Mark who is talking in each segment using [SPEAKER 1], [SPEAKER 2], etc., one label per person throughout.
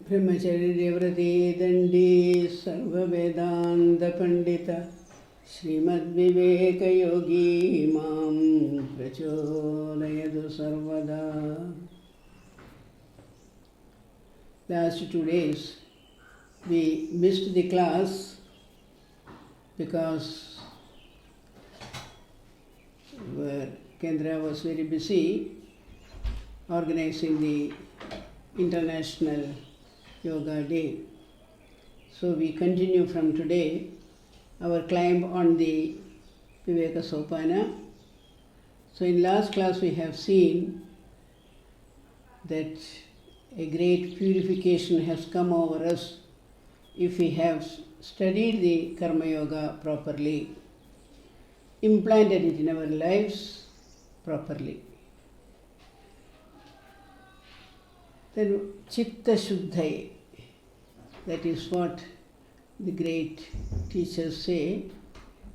[SPEAKER 1] ब्रह्मचर्यव्रते दण्डी सर्ववेदान्तपण्डित श्रीमद्विवेकयोगी मां प्रचोदयतु सर्वदा. Last 2 days we missed the class because Kendra was very busy organizing the International Yoga Day. So we continue from today our climb on the Viveka Sopana. So in last class we have seen that a great purification has come over us if we have studied the Karma Yoga properly, implanted it in our lives properly. Then Chitta Shuddhai, that is what the great teachers say,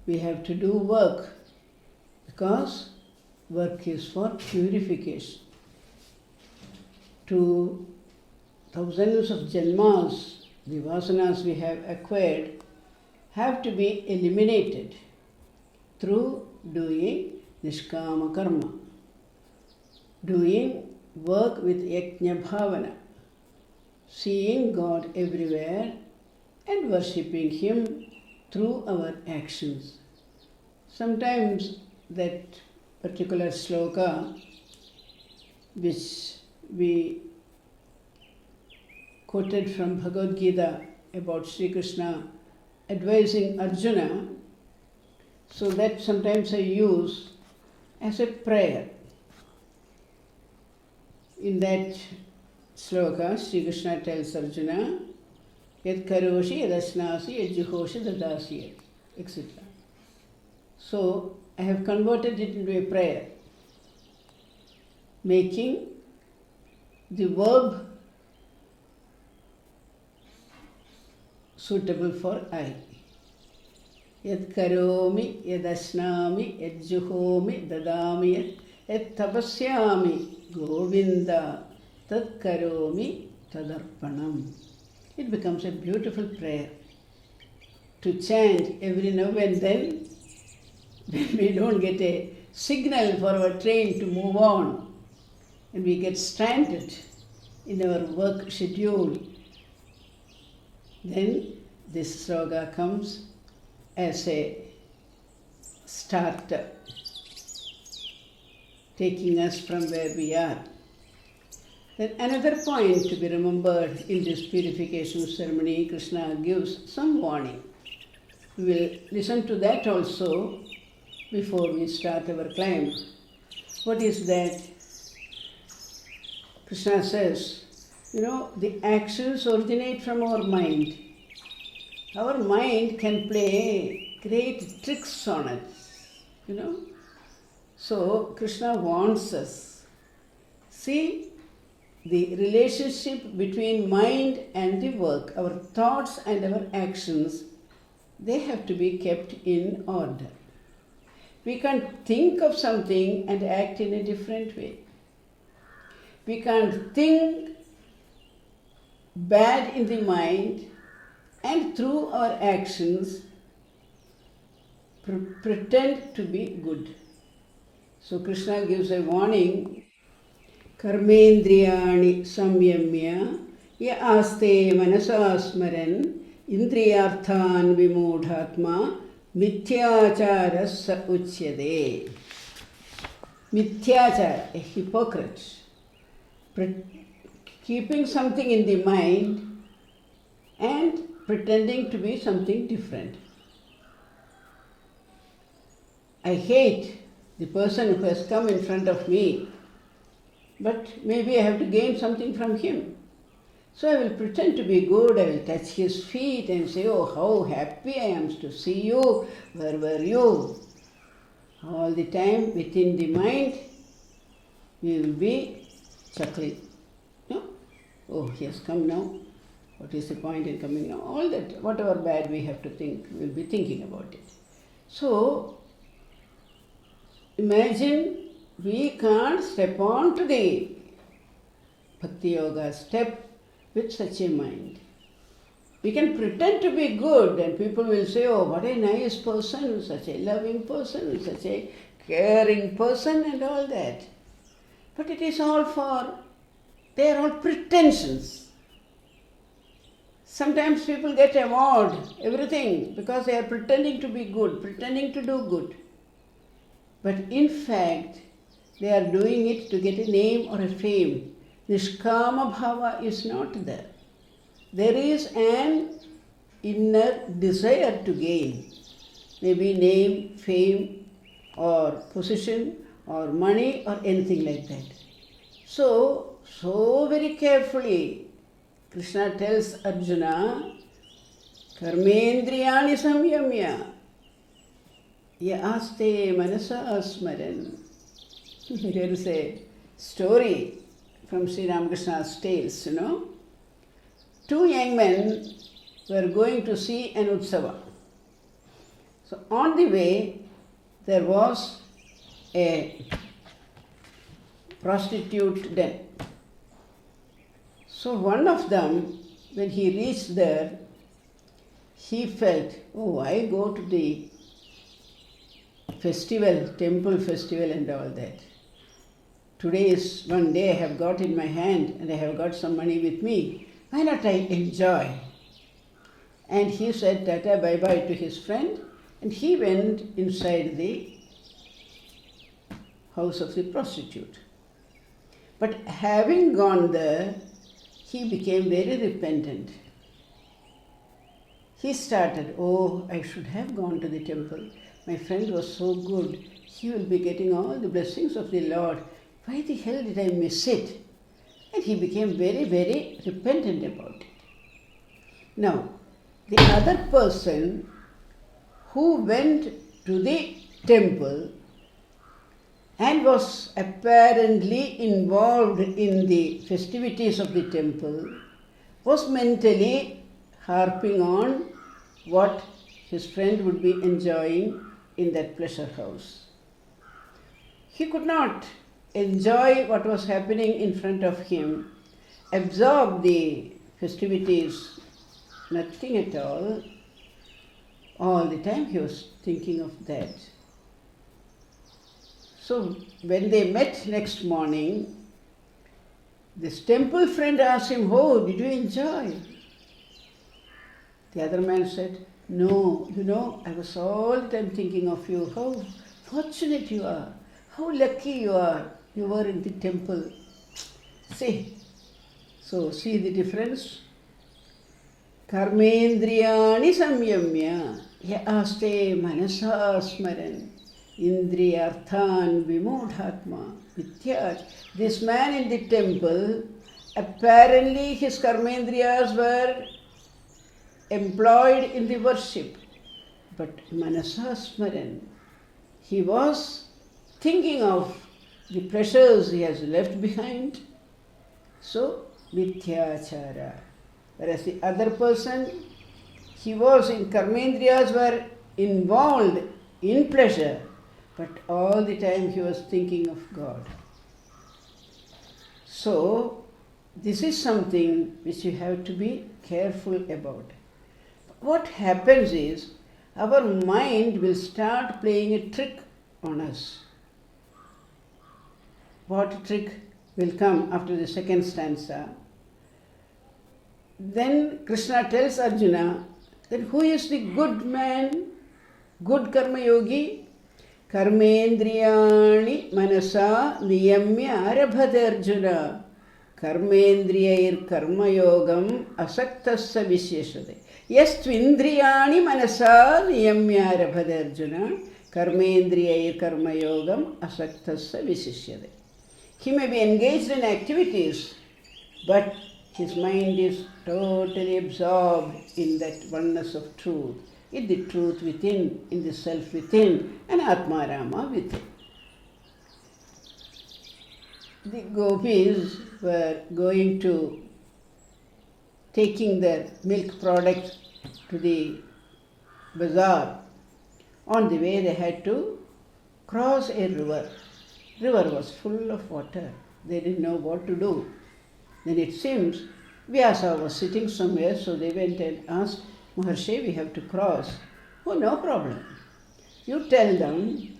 [SPEAKER 1] we have to do work because work is for purification. To thousands of janmas, the vasanas we have acquired have to be eliminated through doing nishkama karma, doing work with yajna bhavana, seeing God everywhere and worshipping Him through our actions. Sometimes that particular sloka which we quoted from Bhagavad Gita about Sri Krishna advising Arjuna, so that sometimes I use as a prayer. In that sloka, Sri Krishna tells Arjuna, Yad karoshi yadasnasi yadjuhoshi dadasi, etc. So I have converted it into a prayer, making the verb suitable for I. Yad karomi, yad asnami, yad juhomi, dadami, yad tapasyami, govinda, tad karomi, tadarpanam. It becomes a beautiful prayer to chant every now and then when we don't get a signal for our train to move on and we get stranded in our work schedule. Then this sloka comes as a starter, taking us from where we are. Then another point to be remembered in this purification ceremony, Krishna gives some warning. We will listen to that also before we start our climb. What is that? Krishna says, the actions originate from our mind. Our mind can play great tricks on us, So Krishna warns us. See, the relationship between mind and the work, our thoughts and our actions, they have to be kept in order. We can't think of something and act in a different way. We can't think bad in the mind and through our actions pretend to be good. So Krishna gives a warning. Karmendriyani samyamya ya aste manasa smaran indriyarthan vimudhatma mithyachara sa uchyade. Mithyachara, a hypocrite, keeping something in the mind and pretending to be something different. I hate the person who has come in front of me, but maybe I have to gain something from him. So I will pretend to be good, I will touch his feet and say, oh, how happy I am to see you, where were you? All the time within the mind, we will be chuckling. No? Oh, he has come now. What is the point in coming now? All that, whatever bad we have to think, we will be thinking about it. So, imagine we can't step on to the Bhakti Yoga step with such a mind. We can pretend to be good and people will say, oh, what a nice person, such a loving person, such a caring person and all that. But it is all they are all pretensions. Sometimes people get award, everything, because they are pretending to be good, pretending to do good. But in fact, they are doing it to get a name or a fame. Nishkama bhava is not there. There is an inner desire to gain, maybe name, fame, or position, or money, or anything like that. So very carefully, Krishna tells Arjuna, Karmendriyani samyamya, yaste manasa smaran. There is a story from Sri Ramakrishna's tales, Two young men were going to see an utsava. So on the way, there was a prostitute den. So one of them, when he reached there, he felt, oh, I go to the festival, temple festival and all that. Today is one day I have got in my hand and I have got some money with me. Why not I enjoy? And he said tata bye-bye to his friend and he went inside the house of the prostitute. But having gone there, he became very repentant. He started, oh, I should have gone to the temple. My friend was so good. He will be getting all the blessings of the Lord. Why the hell did I miss it? And he became very, very repentant about it. Now, the other person who went to the temple and was apparently involved in the festivities of the temple was mentally harping on what his friend would be enjoying in that pleasure house. He could not enjoy what was happening in front of him, absorb the festivities, nothing at all. All the time he was thinking of that. So when they met next morning, this temple friend asked him, oh, did you enjoy? The other man said, no, I was all the time thinking of you. How fortunate you are. How lucky you are. You were in the temple. See the difference? Karmendriyani samyamya yaste manasa smaran indriyarthan vimodhatma vityat. This man in the temple, apparently his karmendriyas were employed in the worship. But manasa smaran, he was thinking of the pleasures he has left behind. So, mithyachara. Whereas the other person, he was in karmendriyas were involved in pleasure, but all the time he was thinking of God. So, this is something which you have to be careful about. What happens is, our mind will start playing a trick on us. What trick will come after the second stanza? Then Krishna tells Arjuna, then who is the good man, good karma yogi? Karmendriyani manasa niyamya arabhata Arjuna. Karmendriyair karma yogam asaktasya visheshade. Yes, tvindriyani manasa niyamya arabhata Arjuna. Karmendriyair karma yogam asaktasya visheshyade. He may be engaged in activities, but his mind is totally absorbed in that oneness of truth, in the truth within, in the self within, and Atmarama within. The gopis were taking their milk product to the bazaar. On the way they had to cross a river. River was full of water. They didn't know what to do. Then it seems Vyasa was sitting somewhere, so they went and asked, Maharshi, we have to cross. Oh, no problem. You tell them.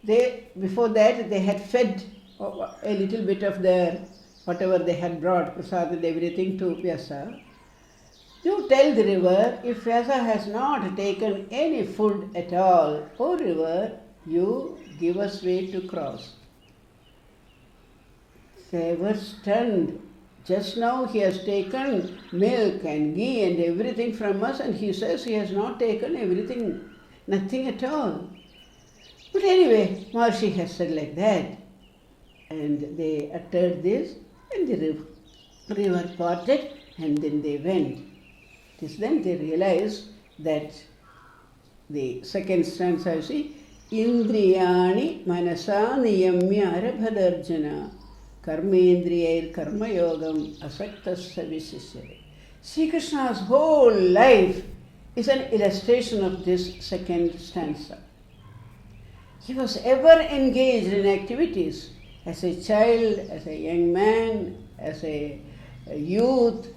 [SPEAKER 1] Before that, they had fed a little bit of their, whatever they had brought, prasad and everything to Vyasa. You tell the river, if Vyasa has not taken any food at all, O river, you give us way to cross. They were stunned. Just now he has taken milk and ghee and everything from us, and he says he has not taken everything, nothing at all. But anyway, Maharshi has said like that. And they uttered this, and the river parted, and then they went. It is then they realized that the second stanza, you see, Indriyani manasa niyamya arabhadarjana karmendriyair karmayogam asaktasya visishyate. Sri Krishna's whole life is an illustration of this second stanza. He was ever engaged in activities as a child, as a young man, as a youth,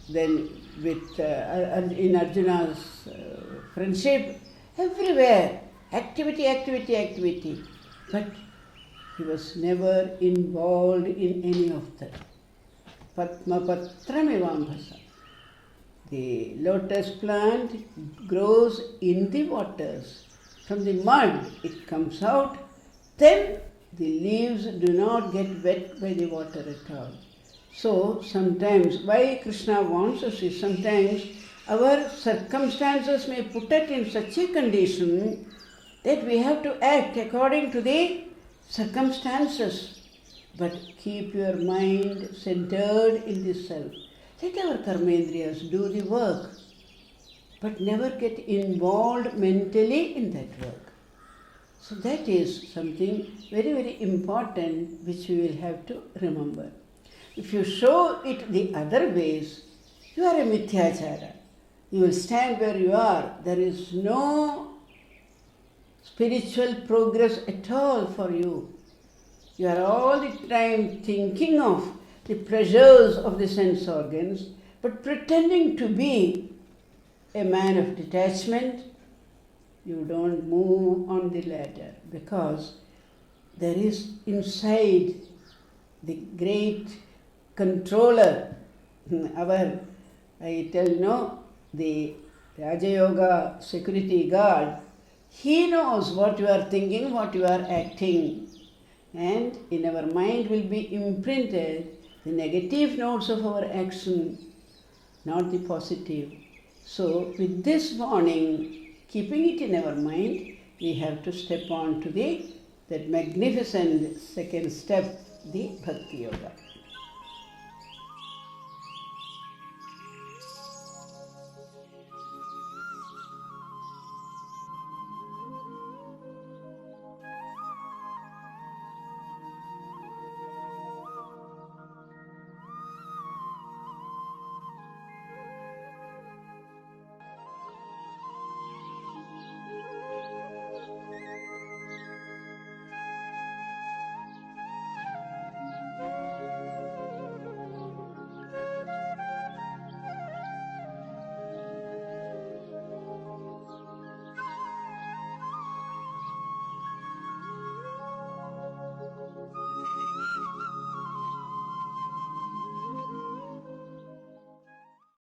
[SPEAKER 1] then with in Arjuna's friendship, everywhere, activity. But he was never involved in any of that. Padma patramivambhasa. The lotus plant grows in the waters. From the mud it comes out, then the leaves do not get wet by the water at all. So sometimes, why Krishna wants us is sometimes our circumstances may put us in such a condition that we have to act according to the circumstances. But keep your mind centered in the self. Let our karmendriyas do the work, but never get involved mentally in that work. So that is something very, very important which we will have to remember. If you show it the other ways, you are a mithyachara. You will stand where you are. There is no spiritual progress at all for you. You are all the time thinking of the pleasures of the sense organs, but pretending to be a man of detachment. You don't move on the ladder because there is inside the great controller, the Raja Yoga security guard, he knows what you are thinking, what you are acting. And in our mind will be imprinted the negative notes of our action, not the positive. So with this warning, keeping it in our mind, we have to step on to that magnificent second step, the Bhakti Yoga.